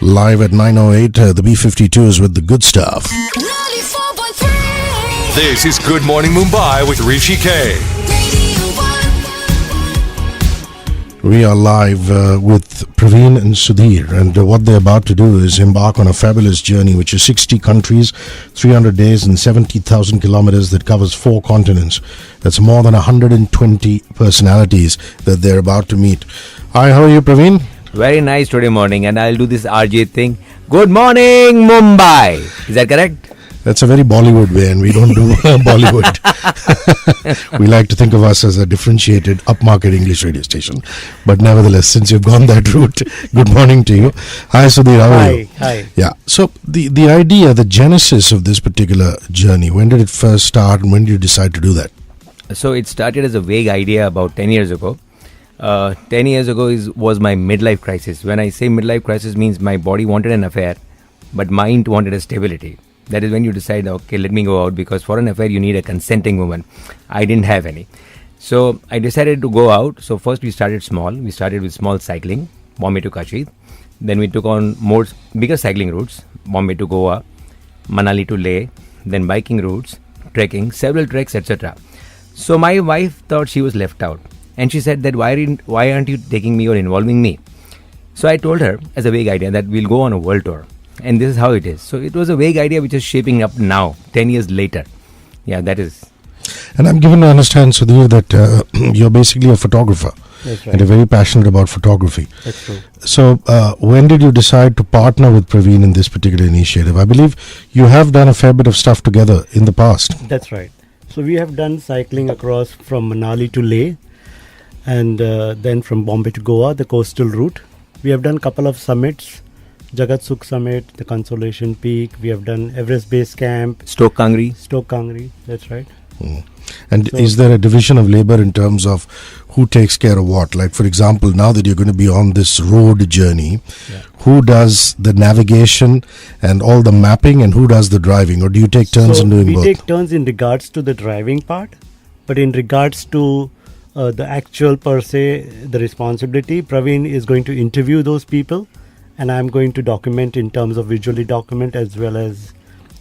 Live at 9:08, the B-52s with the good stuff. 94.3. This is Good Morning Mumbai with Hrishi K. We are live with Praveen and Sudhir, and what they're about to do is embark on a fabulous journey, which is 60 countries, 300 days and 70,000 kilometers that covers 4 continents. That's more than 120 personalities that they're about to meet. Hi, how are you, Praveen? Very nice today morning, and I'll do this RJ thing. Good morning, Mumbai. Is that correct? That's a very Bollywood way, and we don't do Bollywood. We like to think of us as a differentiated, upmarket English radio station. But nevertheless, since you've gone that route, good morning to you. Hi, Sudhir, how are you? Hi. Yeah, so the idea, the genesis of this particular journey, when did it first start and when did you decide to do that? So it started as a vague idea about 10 years ago. 10 years ago was my midlife crisis. When I say midlife crisis, means my body wanted an affair, but mind wanted a stability. That is when you decide, okay, let me go out, because for an affair you need a consenting woman. I didn't have any. So I decided to go out. So first we started small. We started with small cycling, Bombay to Kashid. Then we took on bigger cycling routes, Bombay to Goa, Manali to Leh, then biking routes, trekking, several treks, etc. So my wife thought she was left out. And she said that why aren't you taking me or involving me? So I told her as a vague idea that we'll go on a world tour. And this is how it is. So it was a vague idea which is shaping up now, 10 years later. Yeah, that is. And I'm given to understand, Sudhir, that you're basically a photographer. That's right. And you're very passionate about photography. That's true. So when did you decide to partner with Praveen in this particular initiative? I believe you have done a fair bit of stuff together in the past. That's right. So we have done cycling across from Manali to Leh, and then from Bombay to Goa, the coastal route. We have done a couple of summits, Jagat Sukh Summit, the Consolation Peak. We have done Everest Base Camp, Stoke Kangri. That's right. And So- is there a division of labor in terms of who takes care of what? Like, for example, now that you're going to be on this road journey, who does the navigation and all the mapping, and who does the driving? Or do you take turns in doing we both? take turns in regards to the driving part, but in regards to the actual per se, the responsibility, Praveen is going to interview those people, and I'm going to document in terms of visually document as well as,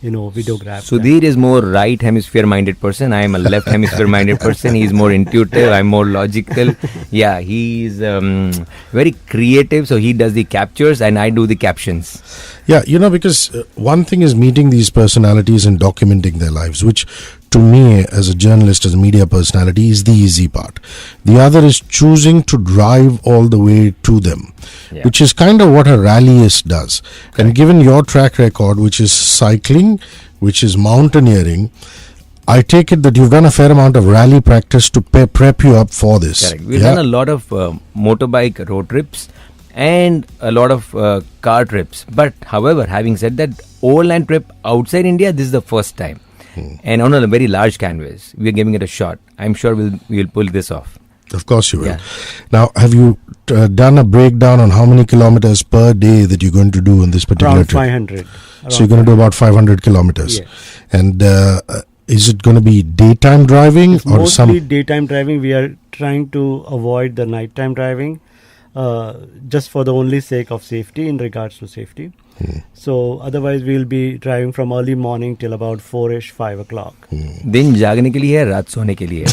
videograph. Sudhir is more right hemisphere minded person. I am a left hemisphere minded person. He's more intuitive. I'm more logical. Yeah, he's very creative. So he does the captures and I do the captions. Yeah, because one thing is meeting these personalities and documenting their lives, which to me as a journalist, as a media personality, is the easy part. The other is choosing to drive all the way to them, which is kind of what a rallyist does. Okay. And given your track record, which is cycling, which is mountaineering, I take it that you've done a fair amount of rally practice to prep you up for this. Correct. We've done a lot of motorbike road trips and a lot of car trips. But however, having said that, overland trip outside India, this is the first time. And on a very large canvas. We are giving it a shot. I'm sure we'll pull this off. Of course you will. Yeah. Now, have you done a breakdown on how many kilometers per day that you're going to do on this particular around trip? 500. So you're going to do about 500 kilometers. Yes. And is it going to be daytime driving It's or mostly daytime driving. We are trying to avoid the nighttime driving, just for the only sake of safety, in regards to safety. So otherwise we'll be driving from early morning till about 4ish, 5 o'clock. दिन जागने के लिए है, रात सोने के लिए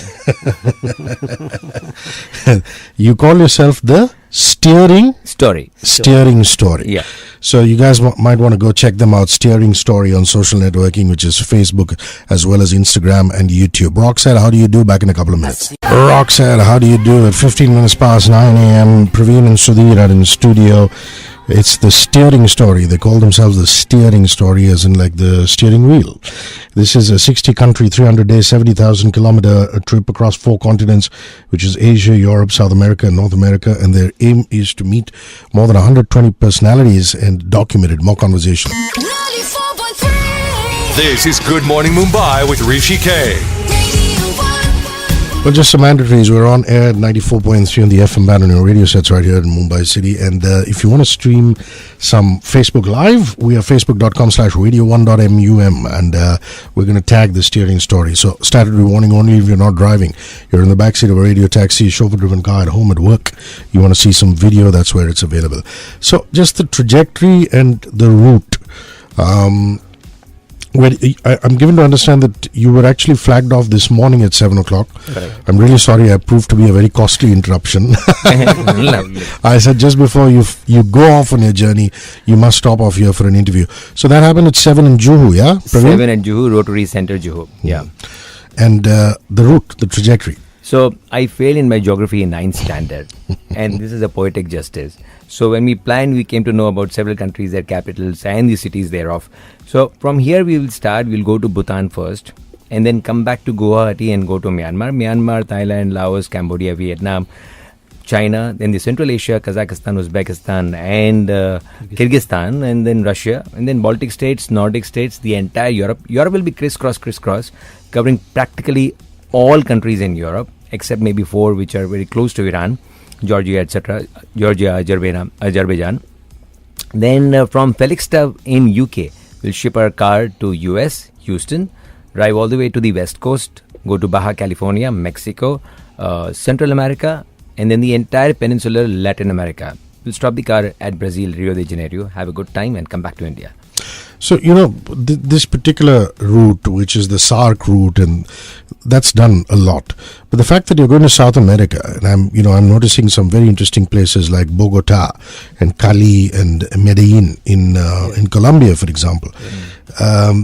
है. You call yourself the Steering Story. Story. Yeah. So you guys might want to go check them out. Steering Story on social networking, which is Facebook as well as Instagram and YouTube. Roxanne, how do you do? Back in a couple of minutes. Roxanne, how do you do? At 15 minutes past 9 a.m., Praveen and Sudhir are in the studio. It's the Steering Story. They call themselves the Steering Story, as in like the steering wheel. This is a 60-country, 300-day, 70,000 kilometer trip across 4 continents, which is Asia, Europe, South America, and North America. And their aim is to meet more than 120 personalities and document it. More conversation. 94.3. This is Good Morning Mumbai with Hrishi K. Well, just some mandatories. We're on air at 94.3 on the FM band on your radio sets right here in Mumbai City. And if you want to stream some Facebook Live, we are facebook.com/radio1.mum. And we're going to tag the steering story. So, statutory warning only if you're not driving. You're in the backseat of a radio taxi, chauffeur-driven car at home, at work. You want to see some video, that's where it's available. So, just the trajectory and the route. I'm given to understand that you were actually flagged off this morning at 7 o'clock. Correct. I'm really sorry, I proved to be a very costly interruption. Lovely. I said just before you go off on your journey, you must stop off here for an interview. So that happened at 7 in Juhu, yeah? Praveen? 7 at Juhu, Rotary Center, Juhu. Yeah. And the route, the trajectory. So I failed in my geography in 9th standard, and this is a poetic justice. So when we planned, we came to know about several countries, their capitals, and the cities thereof. So from here we will start. We'll go to Bhutan first, and then come back to Guwahati and go to Myanmar, Thailand, Laos, Cambodia, Vietnam, China, then the Central Asia, Kazakhstan, Uzbekistan, and Kyrgyzstan, and then Russia, and then Baltic states, Nordic states, the entire Europe. Europe will be crisscross, covering practically all countries in Europe, except maybe 4 which are very close to Iran, Georgia, etc., Azerbaijan. Then from Felixstowe in UK, we'll ship our car to US, Houston, drive all the way to the West Coast, go to Baja California, Mexico, Central America, and then the entire peninsular Latin America. We'll stop the car at Brazil, Rio de Janeiro, have a good time, and come back to India. So, this particular route, which is the SARC route, and that's done a lot. But the fact that you're going to South America, and I'm noticing some very interesting places like Bogota and Cali and Medellin in Colombia, for example.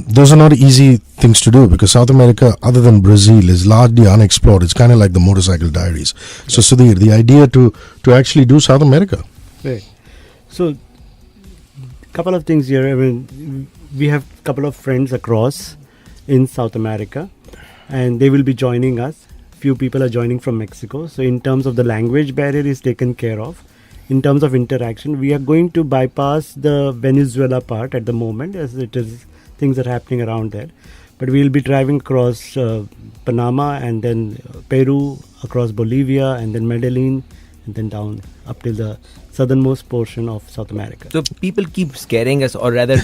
Those are not easy things to do because South America, other than Brazil, is largely unexplored. It's kind of like the Motorcycle Diaries. So, Sudhir, the idea to actually do South America. Right. So, couple of things here. I mean, we have a couple of friends across in South America, and they will be joining us. Few people are joining from Mexico. So in terms of the language barrier is taken care of. In terms of interaction, we are going to bypass the Venezuela part at the moment, as it is things are happening around there. But we will be driving across Panama, and then Peru, across Bolivia, and then Medellin, and then down up till the southernmost portion of South America. So people keep scaring us, or rather,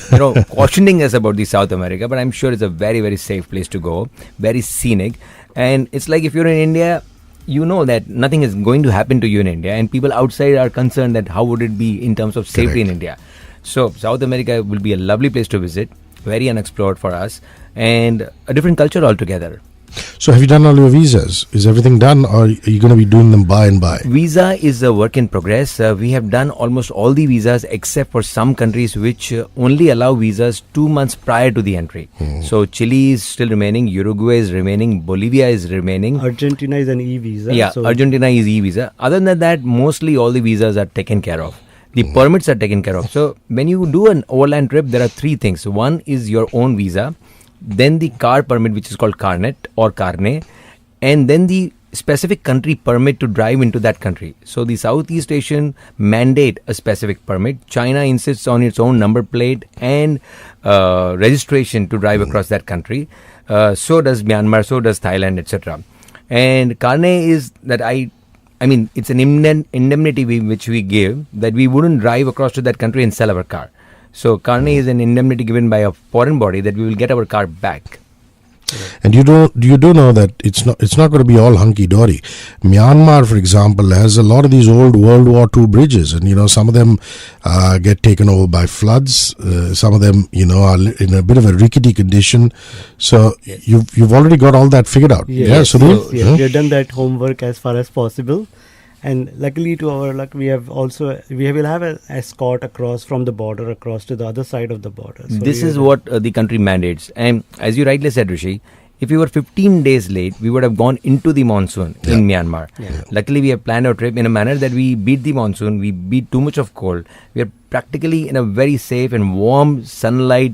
cautioning us about the South America, but I'm sure it's a very, very safe place to go, very scenic. And it's like if you're in India, you know that nothing is going to happen to you in India, and people outside are concerned that how would it be in terms of safety in India. So South America will be a lovely place to visit, very unexplored for us, and a different culture altogether. So have you done all your visas? Is everything done, or are you going to be doing them by and by? Visa is a work in progress. We have done almost all the visas except for some countries which only allow visas 2 months prior to the entry. So Chile is still remaining, Uruguay is remaining, Bolivia is remaining. Argentina is an e-visa. Yeah, so Argentina is e-visa. Other than that, mostly all the visas are taken care of. The permits are taken care of. So when you do an overland trip, there are 3 things. One is your own visa, then the car permit, which is called carnet or carne, and then the specific country permit to drive into that country. So the Southeast Asian mandate a specific permit. China insists on its own number plate and registration to drive across that country. So does Myanmar, so does Thailand, etc. And carne is that it's an indemnity which we give that we wouldn't drive across to that country and sell our car. So carne is an indemnity given by a foreign body that we will get our car back. And you do know that it's not going to be all hunky dory. Myanmar, for example, has a lot of these old World War II bridges, and some of them get taken over by floods. Some of them are in a bit of a rickety condition. So you've already got all that figured out. Yes. So we have done that homework as far as possible. And luckily to our luck, we will have an escort across from the border across to the other side of the border. So this is what the country mandates. And as you rightly said, Hrishi, if we were 15 days late, we would have gone into the monsoon in Myanmar. Yeah. Luckily, we have planned our trip in a manner that we beat the monsoon, we beat too much of cold. We are practically in a very safe and warm sunlight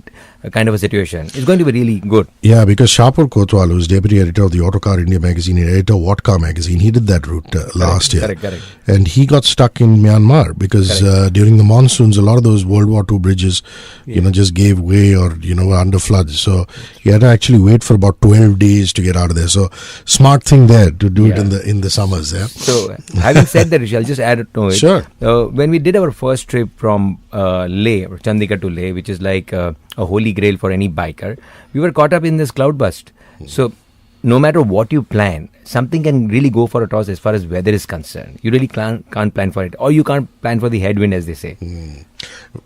kind of a situation. It's going to be really good. Yeah, because Shapur Kotwal, who's deputy editor of the Autocar India magazine and editor of What Car magazine, he did that route last year. Correct. And he got stuck in Myanmar because during the monsoons, a lot of those World War II bridges, just gave way or, were under floods. So he had to actually wait for about 12 days to get out of there. So smart thing there to do it in the summers. Yeah. So having said that, Rishi, I'll just add to it. Sure. When we did our first trip from Leh, Chandigarh to Leh, which is like a holy grail for any biker, we were caught up in this cloud burst. So no matter what you plan, something can really go for a toss as far as weather is concerned. You really can't plan for it, or you can't plan for the headwind, as they say.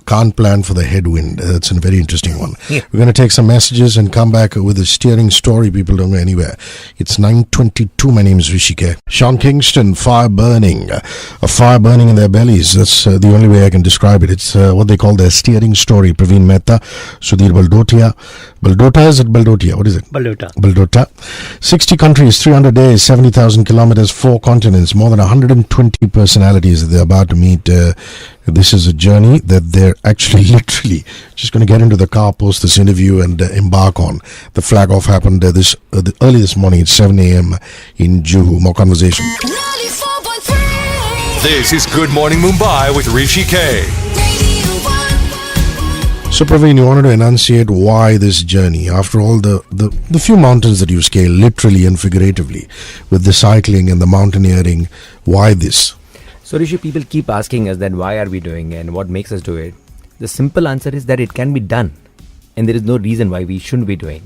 Can't plan for the headwind. That's a very interesting one. Yeah. We're going to take some messages and come back with a steering story. People don't go anywhere. It's 9:22. My name is Hrishi K. Sean Kingston, fire burning. A fire burning in their bellies. That's the only way I can describe it. It's what they call their steering story. Praveen Mehta Sudhir Baldota. Baldota, is it Baldotia? What is it? Baldota. 60 countries, 300 days, 70,000 kilometers, 4 continents, more than 120 personalities that they're about to meet. This is a journey that they're actually literally just going to get into the car post this interview and embark on. The flag off happened early this morning at 7 a.m. in Juhu. More conversation. 94.3. This is Good Morning Mumbai with Hrishi K. So Praveen, you wanted to enunciate why this journey, after all the few mountains that you scale, literally and figuratively, with the cycling and the mountaineering, why this? So Rishi, people keep asking us that why are we doing and what makes us do it. The simple answer is that it can be done, and there is no reason why we shouldn't be doing.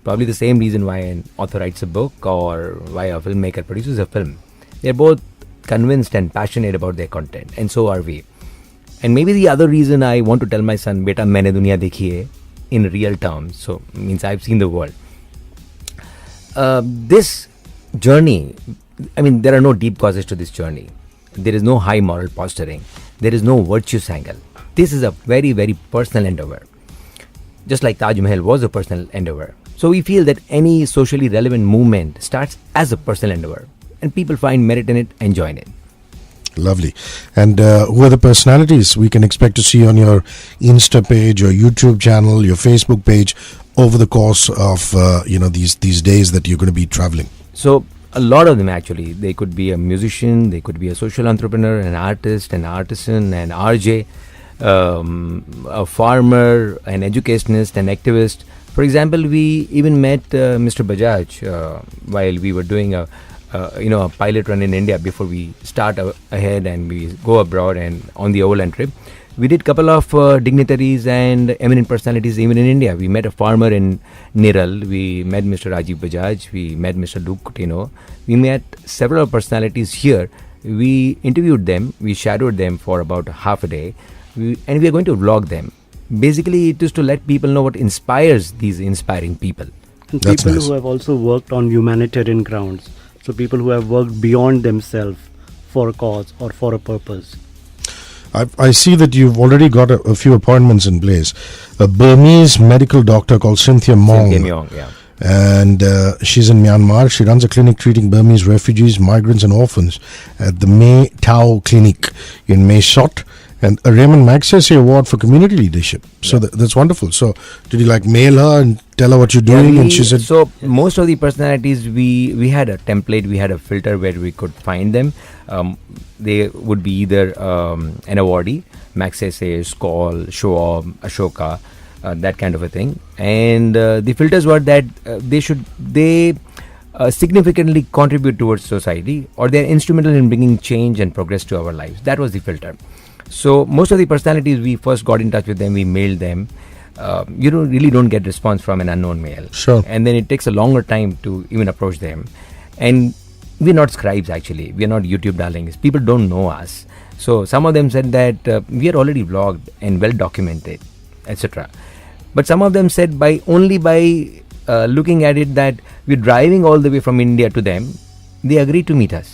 Probably the same reason why an author writes a book or why a filmmaker produces a film. They're both convinced and passionate about their content, and so are we. And maybe the other reason I want to tell my son, beta maine duniya dekhi hai, in real terms, so means I've seen the world. This journey, there are no deep causes to this journey. There is no high moral posturing. There is no virtuous angle. This is a very, very personal endeavor. Just like Taj Mahal was a personal endeavor. So we feel that any socially relevant movement starts as a personal endeavor, and people find merit in it and join it. Lovely. And who are the personalities we can expect to see on your Insta page, your YouTube channel, your Facebook page over the course of these days that you're going to be traveling? So a lot of them actually. They could be a musician, they could be a social entrepreneur, an artist, an artisan, an RJ, a farmer, an educationist, an activist. For example, we even met Mr. Bajaj while we were doing a pilot run in India before we start ahead and we go abroad and on the overland trip. We did a couple of dignitaries and eminent personalities even in India. We met a farmer in Niral. We met Mr. Rajiv Bajaj. We met Mr. Luke Coutinho. We met several personalities here. We interviewed them. We shadowed them for about half a day. And we are going to vlog them. Basically, it is to let people know what inspires these inspiring people. And That's people nice. who have also worked on humanitarian grounds. So people who have worked beyond themselves for a cause or for a purpose. I see that you've already got a few appointments in place. A Burmese medical doctor called Cynthia Mong. Cynthia Mong, yeah. And she's in Myanmar. She runs a clinic treating Burmese refugees, migrants and orphans at the May Tao Clinic in Mae Sot. And a Raymond Magsaysay Award for Community Leadership. So that's wonderful. So did you mail her and tell her what you're doing? And she said... So most of the personalities, we had a template, we had a filter where we could find them. They would be either an awardee, Magsaysay, Skoll, Shoaib, Ashoka, that kind of a thing. And the filters were that they significantly contribute towards society, or they're instrumental in bringing change and progress to our lives. That was the filter. So most of the personalities, we first got in touch with them, we mailed them. You don't get response from an unknown mail. Sure. And then it takes a longer time to even approach them. And we're not scribes actually. We're not YouTube darlings. People don't know us. So some of them said that we are already vlogged and well documented, etc. But some of them said by looking at it that we're driving all the way from India to them, they agreed to meet us.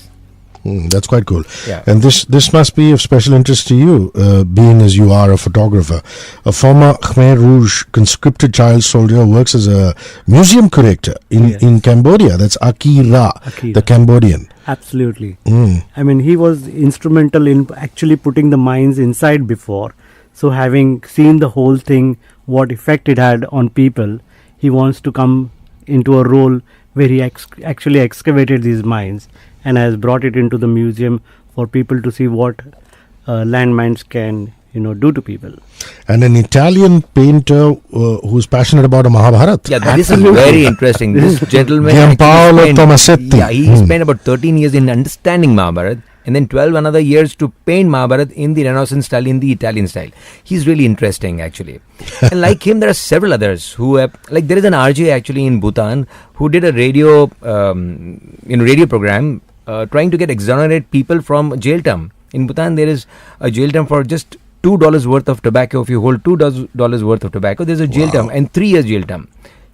That's quite cool. Yeah. And this must be of special interest to you, being as you are a photographer. A former Khmer Rouge conscripted child soldier works as a museum curator in Cambodia. That's Akira, the Cambodian. Absolutely. He was instrumental in actually putting the mines inside before. So having seen the whole thing, what effect it had on people, he wants to come into a role where he actually excavated these mines and has brought it into the museum for people to see what landmines can do to people. And an Italian painter who's passionate about a Mahabharata. Yeah, this is very interesting. This gentleman, Giampaolo Tomasetti. Yeah, he spent about 13 years in understanding Mahabharata, and then 12 another years to paint Mahabharata in the Renaissance style, in the Italian style. He's really interesting, actually. And like him, there are several others who have, like there is an RJ actually in Bhutan who did a radio program trying to get exonerate people from jail term. In Bhutan, there is a jail term for just $2 worth of tobacco. If you hold $2 worth of tobacco, there's a jail term and 3 years jail term.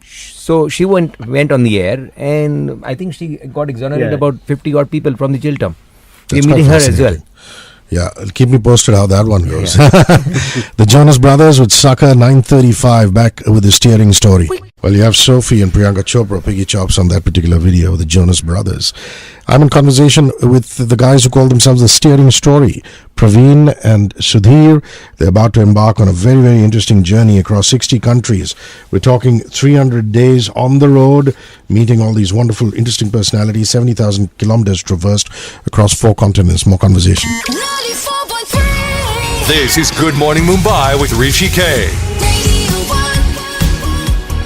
So she went on the air, and I think she got exonerated about 50 odd people from the jail term. We're meeting her as well. Yeah, keep me posted how that one goes. The Jonas Brothers with Sucker 935 back with the steering story. Well, you have Sophie and Priyanka Chopra piggy chops on that particular video with the Jonas Brothers. I'm in conversation with the guys who call themselves the Steering Story, Praveen and Sudhir. They're about to embark on a very, very interesting journey across 60 countries. We're talking 300 days on the road, meeting all these wonderful, interesting personalities, 70,000 kilometers traversed across 4 continents. More conversation. 94.3. This is Good Morning Mumbai with Hrishi K.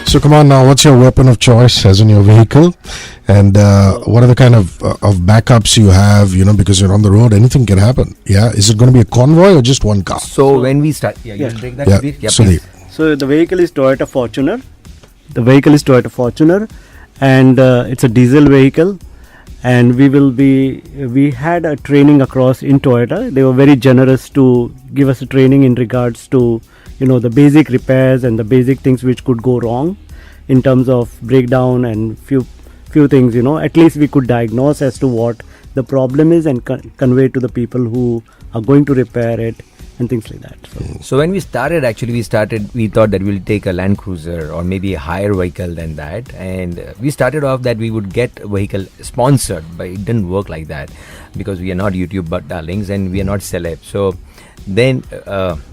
So come on now, what's your weapon of choice as in your vehicle? And what are the kind of backups you have, because you're on the road, anything can happen. Yeah, is it going to be a convoy or just one car? So when we start, you'll take that. So the vehicle is Toyota Fortuner. And it's a diesel vehicle. And we had a training across in Toyota. They were very generous to give us a training in regards to the basic repairs and the basic things which could go wrong in terms of breakdown and few things. At least we could diagnose as to what the problem is and convey to the people who are going to repair it and things like that. So when we started, we thought that we'll take a Land Cruiser or maybe a higher vehicle than that, and we started off that we would get a vehicle sponsored, but it didn't work like that because we are not YouTube but darlings and we are not celeb. So then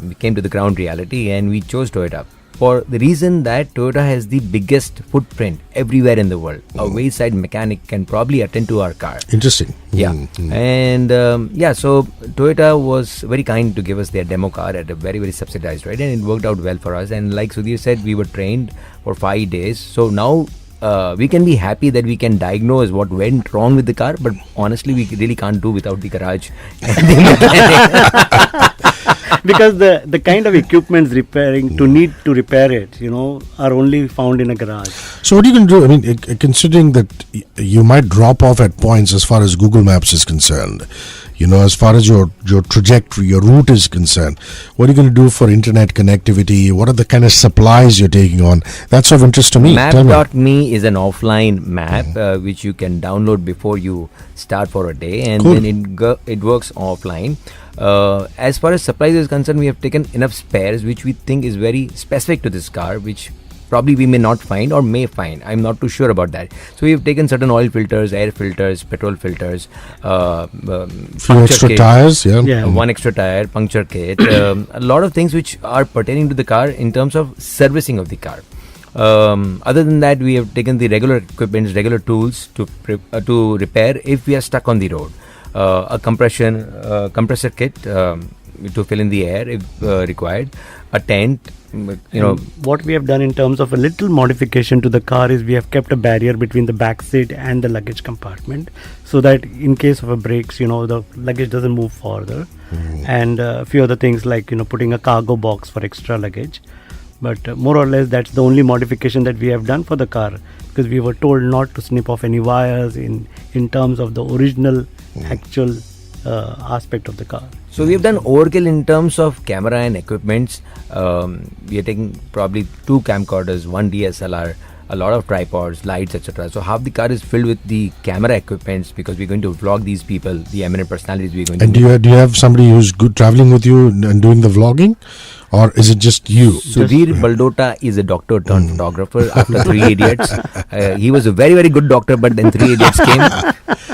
we came to the ground reality and we chose Toyota for the reason that Toyota has the biggest footprint everywhere in the world. A wayside mechanic can probably attend to our car. Interesting. Yeah. And so Toyota was very kind to give us their demo car at a very, very subsidized rate, and it worked out well for us. And like Sudhir said, we were trained for 5 days. So now we can be happy that we can diagnose what went wrong with the car, but honestly we really can't do without the garage and the mechanic. Because the kind of equipments need to repair it, are only found in a garage. So what are you going to do? I mean, considering that you might drop off at points as far as Google Maps is concerned, as far as your trajectory, your route is concerned, what are you going to do for internet connectivity? What are the kind of supplies you're taking on? That's of interest to me. Map.me is an offline map which you can download before you start for a day, and then it works offline. As far as supplies is concerned, we have taken enough spares which we think is very specific to this car, which probably we may not find or may find. I'm not too sure about that. So we have taken certain oil filters, air filters, petrol filters, few extra kit, tires, one extra tire, puncture kit, a lot of things which are pertaining to the car in terms of servicing of the car. Other than that, we have taken the regular equipment, regular tools to repair if we are stuck on the road. A compressor kit to fill in the air if required, a tent. What we have done in terms of a little modification to the car is we have kept a barrier between the back seat and the luggage compartment, so that in case of a brakes, the luggage doesn't move further, and a few other things like putting a cargo box for extra luggage. But more or less that's the only modification that we have done for the car, because we were told not to snip off any wires in terms of the original actual aspect of the car. So we have done overkill in terms of camera and equipments. We are taking probably 2 camcorders, 1 DSLR, a lot of tripods, lights, etc. So half the car is filled with the camera equipments because we're going to vlog these people, the eminent personalities we're going to. And do you have somebody who's good traveling with you and doing the vlogging? Or is it just you? Sudhir Baldota is a doctor turned photographer after 3 Idiots. He was a very, very good doctor, but then 3 Idiots came.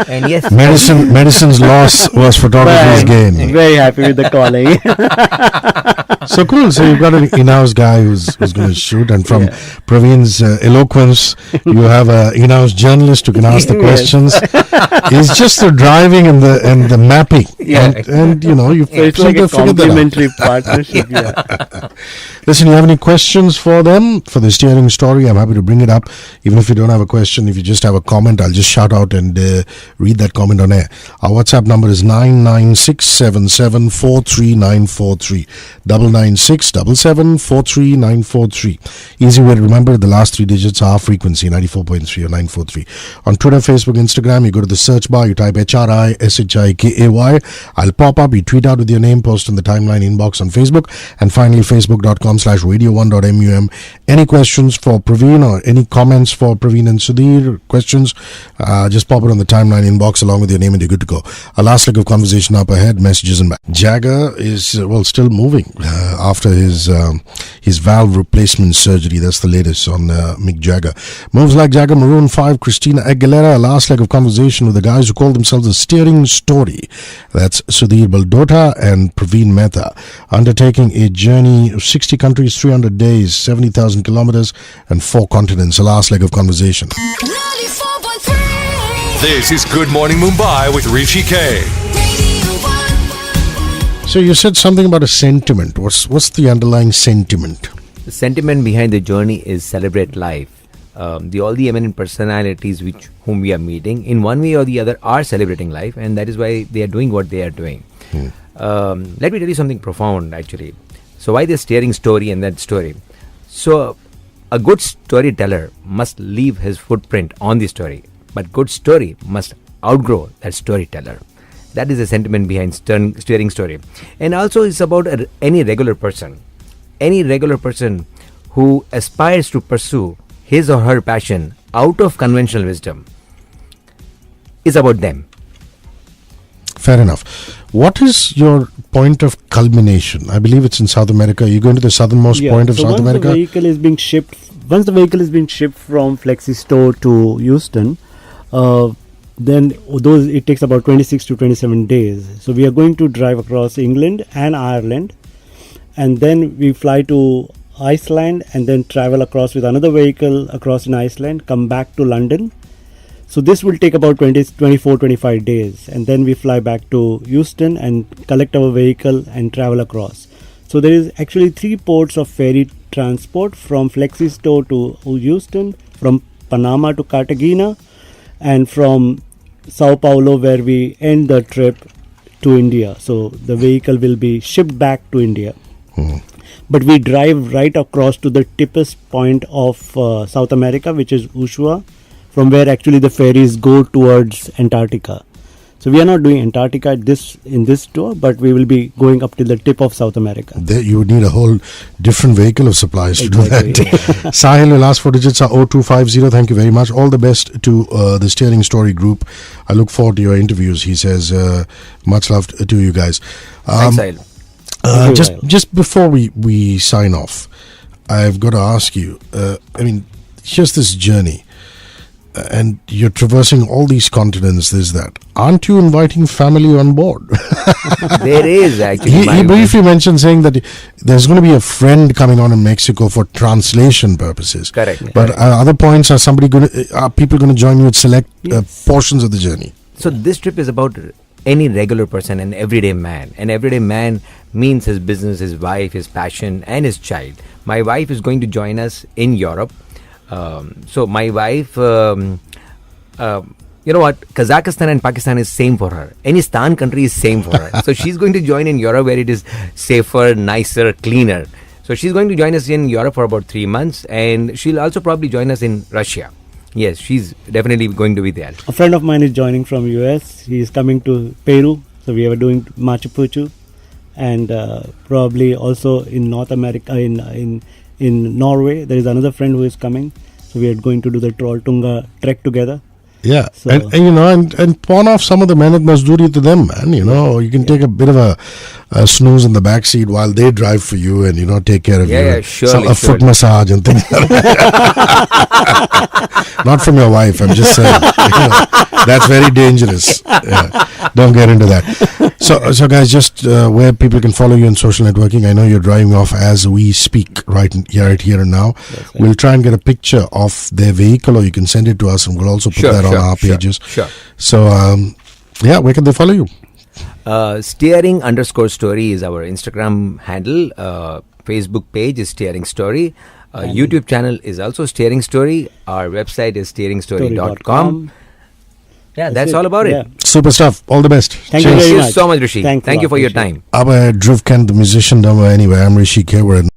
And yes, Medicine's loss was photography's gain. Very happy with the calling. So cool. So you've got an in-house guy who's going to shoot, and from Praveen's eloquence, you have an in-house journalist who can ask the questions. It's just the driving and the mapping, and you It's like a complementary partnership. Listen, you have any questions for them for the steering story? I'm happy to bring it up. Even if you don't have a question, if you just have a comment, I'll just shout out and read that comment on air. Our WhatsApp number is 99677439943. 99677439943. Easy way to remember, the last three digits are frequency, 94.3 or 943. On Twitter, Facebook, Instagram, you go to the search bar, you type HRISHIKAY. I'll pop up, you tweet out with your name, post in the timeline inbox on Facebook, and finally facebook.com/radio1.mum. Any questions for Praveen or any comments for Praveen and Sudhir, questions, just pop it on the timeline inbox along with your name and you're good to go. Our last leg of conversation up ahead, messages and back. Jagger is, still moving after his valve replacement surgery. That's the latest on Mick Jagger. Moves like Jagger, Maroon 5, Christina Aguilera. Our last leg of conversation with the guys who call themselves the Steering Story. That's Sudhir Baldota and Praveen Mehta. Undertaking a journey of 60 countries, 300 days, 70,000 kilometers, and 4 continents. The last leg of conversation. 94.3. This is Good Morning Mumbai with Hrishi K. So you said something about a sentiment. What's the underlying sentiment? the sentiment behind the journey is celebrate life. All the eminent personalities whom we are meeting, in one way or the other, are celebrating life, and that is why they are doing what they are doing. Let me tell you something profound, actually. So why the steering story and that story? So a good storyteller must leave his footprint on the story, but good story must outgrow that storyteller. That is the sentiment behind steering story. And also it's about any regular person who aspires to pursue his or her passion out of conventional wisdom. Is about them. Fair enough. What is your point of culmination? I believe it's in South America. You're going to the southernmost point of South America? Once the vehicle is being shipped from Flexi Store to Houston, then it takes about 26 to 27 days. So we are going to drive across England and Ireland, and then we fly to Iceland and then travel across with another vehicle across in Iceland, come back to London. So this will take about 24-25 days, and then we fly back to Houston and collect our vehicle and travel across. So there is actually 3 ports of ferry transport from Flexi Store to Houston, from Panama to Cartagena, and from Sao Paulo, where we end the trip, to India. So the vehicle will be shipped back to India. But we drive right across to the tippest point of South America, which is Ushuaia, from where actually the ferries go towards Antarctica. So we are not doing Antarctica in this tour, but we will be going up to the tip of South America. There you would need a whole different vehicle of supplies to do that. Sahil, the last 4 digits are 0250. Thank you very much. All the best to the Steering Story group. I look forward to your interviews. He says, much love to you guys. Thanks, Sahil. Just before we sign off, I've got to ask you, here's this journey, and you're traversing all these continents, that. Aren't you inviting family on board? There is actually. He briefly mentioned saying that there's going to be a friend coming on in Mexico for translation purposes. Correct. But other points, are people going to join you with select portions of the journey? So this trip is about any regular person, an everyday man. An everyday man means his business, his wife, his passion, and his child. My wife is going to join us in Europe. So my wife, you know what, Kazakhstan and Pakistan is same for her. Any Stan country is same for her. So she's going to join in Europe, where it is safer, nicer, cleaner. So she's going to join us in Europe for about 3 months, and she'll also probably join us in Russia. Yes, she's definitely going to be there. A friend of mine is joining from US. He is coming to Peru. So we are doing Machu Picchu, and probably also in North America, in Norway. There is another friend who is coming. So we are going to do the Trolltunga trek together. Yeah, So- and and pawn off some of the mehnat mazduri to them, man. You can take a bit of a snooze in the back seat while they drive for you, and take care of Yeah, you. surely, A foot surely. massage and things. Not from your wife. I'm just saying. That's very dangerous. Yeah. Don't get into that. So guys, just where people can follow you on social networking. I know you're driving off as we speak right here and now. We'll try and get a picture of their vehicle, or you can send it to us, and we'll also put that on our pages. Sure. So yeah, where can they follow you? Steering_story is our Instagram handle. Facebook page is Steering Story. YouTube channel is also Steering Story. Our website is steeringstory.com. Yeah, that's all about Yeah. it. Super stuff. All the best. Thank you Cheers. very Thank you much. so much, Rishi. Thanks a Thank you lot, for your Rishi. time. Aber Dhruv Kent, the musician, don't go anywhere. I'm Hrishi K. We're